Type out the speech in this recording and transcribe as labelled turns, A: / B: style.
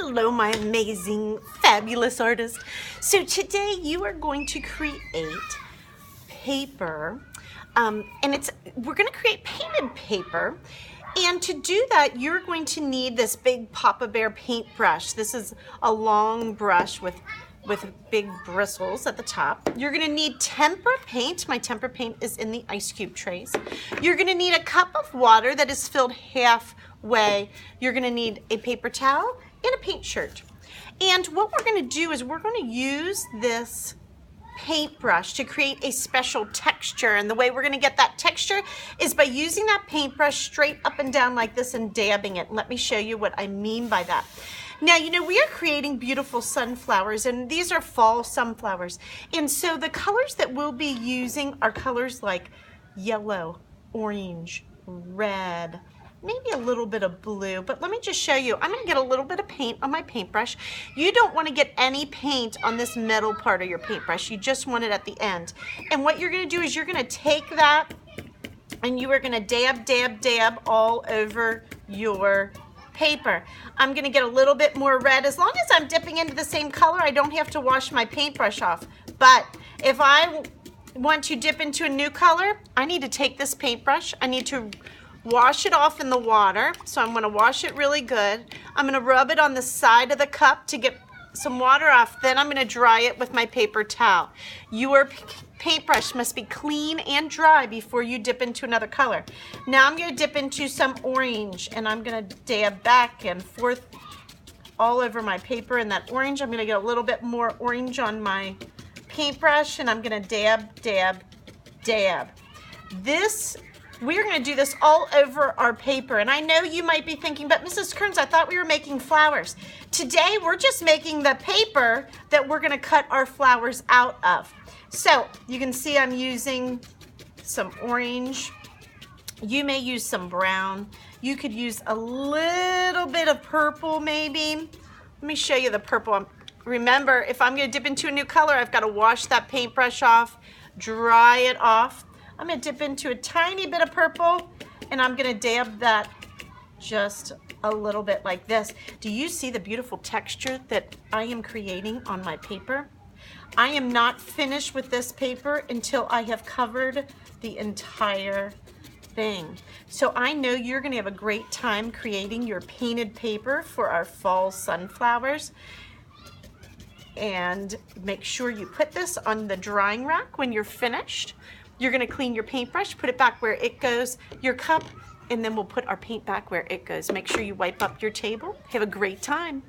A: Hello, my amazing, fabulous artist. So today you are going to create paper, and we're going to create painted paper. And to do that, you're going to need this big Papa Bear paintbrush. This is a long brush with big bristles at the top. You're gonna need tempera paint. My tempera paint is in the ice cube trays. You're gonna need a cup of water that is filled halfway. You're gonna need a paper towel and a paint shirt. And what we're gonna do is we're gonna use this paintbrush to create a special texture, and the way we're going to get that texture is by using that paintbrush straight up and down like this and dabbing it. Let me show you what I mean by that. Now, you know, we are creating beautiful sunflowers, and these are fall sunflowers, and so the colors that we'll be using are colors like yellow, orange, red, maybe a little bit of blue, but let me just show you. I'm going to get a little bit of paint on my paintbrush. You don't want to get any paint on this metal part of your paintbrush. You just want it at the end. And what you're going to do is you're going to take that and you are going to dab, dab, dab all over your paper. I'm going to get a little bit more red. As long as I'm dipping into the same color, I don't have to wash my paintbrush off. But if I want to dip into a new color, I need to take this paintbrush. I need to wash it off in the water. So I'm going to wash it really good. I'm going to rub it on the side of the cup to get some water off. Then I'm going to dry it with my paper towel. Your paintbrush must be clean and dry before you dip into another color. Now I'm going to dip into some orange, and I'm going to dab back and forth all over my paper in that orange. I'm going to get a little bit more orange on my paintbrush, and I'm going to dab, dab, dab. We're going to do this all over our paper. And I know you might be thinking, but Mrs. Kearns, I thought we were making flowers. Today, we're just making the paper that we're going to cut our flowers out of. So you can see I'm using some orange. You may use some brown. You could use a little bit of purple maybe. Let me show you the purple. Remember, if I'm going to dip into a new color, I've got to wash that paintbrush off, dry it off. I'm going to dip into a tiny bit of purple, and I'm going to dab that just a little bit like this. Do you see the beautiful texture that I am creating on my paper? I am not finished with this paper until I have covered the entire thing. So I know you're going to have a great time creating your painted paper for our fall sunflowers. And make sure you put this on the drying rack when you're finished. You're going to clean your paintbrush, put it back where it goes, your cup, and then we'll put our paint back where it goes. Make sure you wipe up your table. Have a great time.